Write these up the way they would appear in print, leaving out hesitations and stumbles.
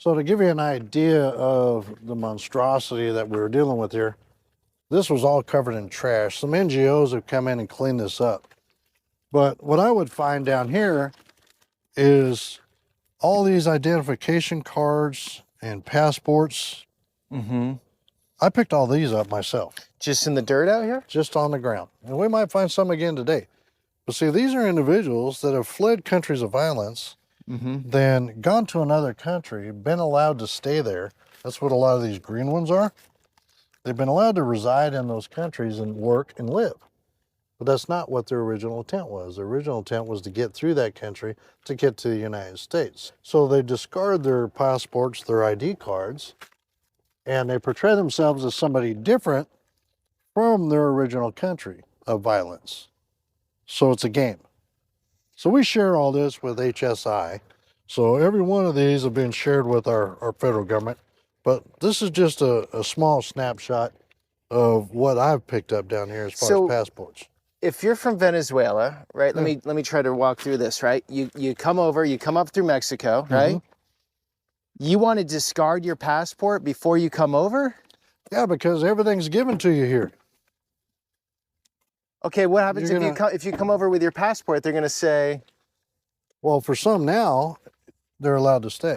So to give you an idea of the monstrosity that we were dealing with here, this was all covered in trash. Some NGOs have come in and cleaned this up. But what I would find down here is all these identification cards and passports. Mm-hmm. I picked all these up myself. Just in the dirt out here? Just on the ground. And we might find some again today. But see, these are individuals that have fled countries of violence, then gone to another country, been allowed to stay there. That's what a lot of these green ones are. They've been allowed to reside in those countries and work and live. But that's not what their original intent was. Their original intent was to get through that country to get to the United States. So they discard their passports, their ID cards, and they portray themselves as somebody different from their original country of violence. So it's a game. So we share all this with HSI. So every one of these have been shared with our federal government. But this is just a small snapshot of what I've picked up down here as far as passports. If you're from Venezuela, right? Let me try to walk through this, right? You come over, you come up through Mexico, right? You want to discard your passport before you come over? Yeah, because everything's given to you here. Okay, what happens if you come over with your passport? They're going to say, well, for some now, they're allowed to stay.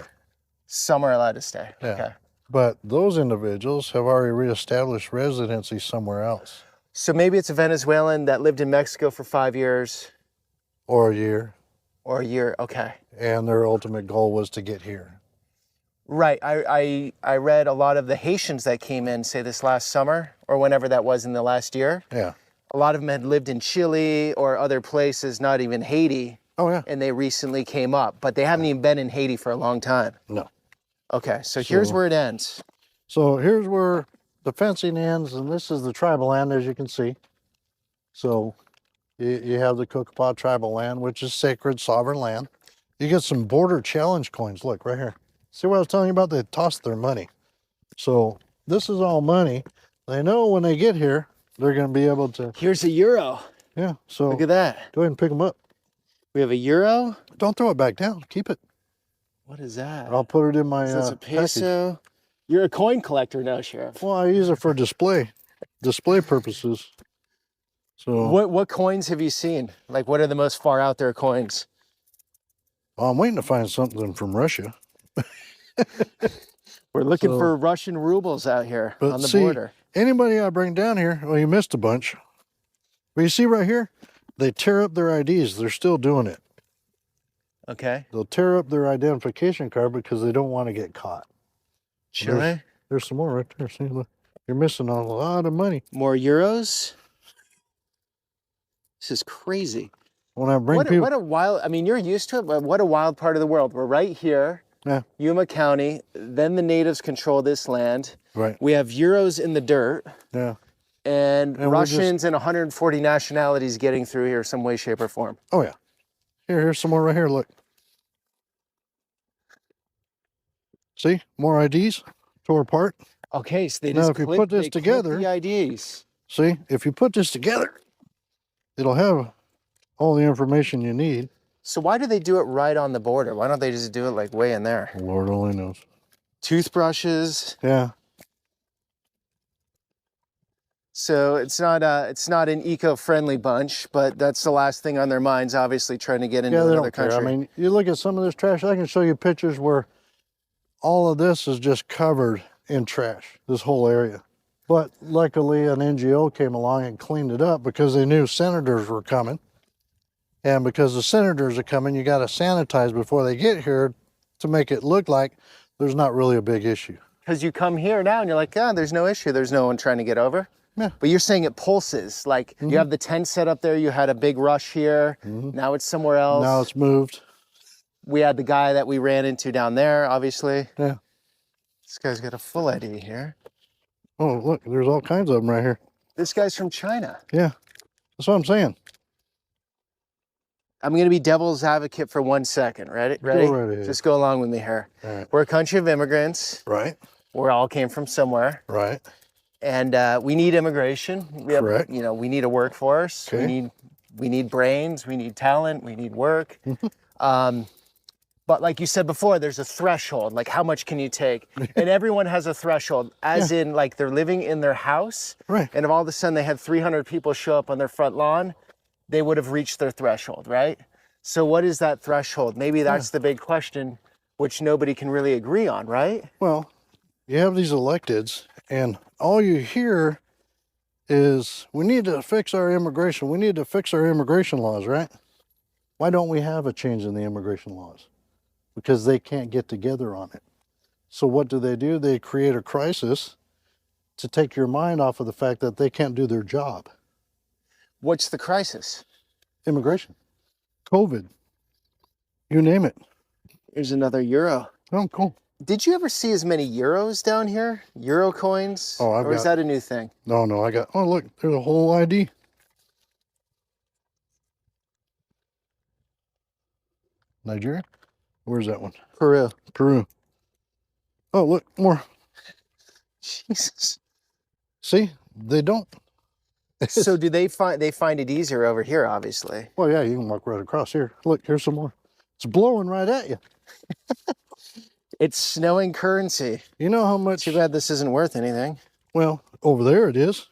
Some are allowed to stay. Yeah. Okay. But those individuals have already reestablished residency somewhere else. So maybe it's a Venezuelan that lived in Mexico for 5 years. Or a year. Or a year, okay. And their ultimate goal was to get here. Right, I read a lot of the Haitians that came in, say this last summer, or whenever that was in the last year. Yeah. A lot of them had lived in Chile or other places, not even Haiti. Oh, yeah. And they recently came up, but they haven't even been in Haiti for a long time. No. Okay, so here's where it ends. So here's where the fencing ends, and this is the tribal land, as you can see. So you have the Kokopah tribal land, which is sacred, sovereign land. You get some border challenge coins. Look, right here. See what I was telling you about? They tossed their money. So this is all money. They know when they get here, they're going to be able to... Here's a euro. Yeah, so... Look at that. Go ahead and pick them up. We have a euro. Don't throw it back down. Keep it. What is that? I'll put it in my That's a peso. package. You're a coin collector now, Sheriff. Well, I use it for display purposes. So what coins have you seen? Like, what are the most far out there coins? well, I'm waiting to find something from Russia. We're looking for Russian rubles out here on the border. Anybody I bring down here, well, you missed a bunch. But you see right here, they tear up their IDs. They're still doing it. Okay. They'll tear up their identification card because they don't want to get caught. Chile? There's some more right there. See, look, you're missing a lot of money. More euros? This is crazy. When I bring people... What a wild, I mean, you're used to it, but what a wild part of the world. We're right here, Yuma County, then the natives control this land. Right. We have euros in the dirt. Yeah. And Russians and 140 nationalities getting through here some way, shape, or form. Oh, yeah. Here's some more right here, look. See, more IDs tore apart. Okay, so they now, just if you put this together, the IDs. See, if you put this together, it'll have all the information you need. So why do they do it right on the border? Why don't they just do it like way in there? Lord only knows. Toothbrushes. Yeah. So it's not an eco-friendly bunch, but that's the last thing on their minds, obviously, trying to get into another country. I mean, you look at some of this trash, I can show you pictures where all of this is just covered in trash, this whole area. But luckily, an NGO came along and cleaned it up because they knew senators were coming. And because the senators are coming, you got to sanitize before they get here to make it look like there's not really a big issue. Because you come here now and you're like, yeah, there's no issue. There's no one trying to get over. Yeah. But you're saying it pulses. Like you have the tent set up there. You had a big rush here. Now it's somewhere else. Now it's moved. We had the guy that we ran into down there, obviously. Yeah. This guy's got a full ID here. Oh, look, there's all kinds of them right here. This guy's from China. Yeah. That's what I'm saying. I'm going to be devil's advocate for 1 second. Ready? Go right ahead. Just go along with me here. All right. We're a country of immigrants. Right. We all came from somewhere. Right. And we need immigration. Correct. You know, we need a workforce. Okay. We need brains. We need talent. We need work. But like you said before, there's a threshold. Like, how much can you take? And everyone has a threshold, as in, like, they're living in their house. Right. And if all of a sudden they had 300 people show up on their front lawn, they would have reached their threshold, right? So what is that threshold? Maybe that's the big question, which nobody can really agree on, right? Well, you have these electeds, and all you hear is, we need to fix our immigration. We need to fix our immigration laws, right? Why don't we have a change in the immigration laws? Because they can't get together on it. So what do? They create a crisis to take your mind off of the fact that they can't do their job. What's the crisis? Immigration, COVID, you name it. Here's another euro. Oh, cool. Did you ever see as many euros down here? Euro coins? Oh, or is that a new thing? No, I got, oh, look, there's a whole ID. Nigeria? Where's that one? Peru. Peru. Oh, look, more. Jesus. See, they don't. So do they find it easier over here, obviously? Well, yeah, you can walk right across here. Look, here's some more. It's blowing right at you. It's snowing currency. You know how much? Too bad this isn't worth anything. Well, over there it is.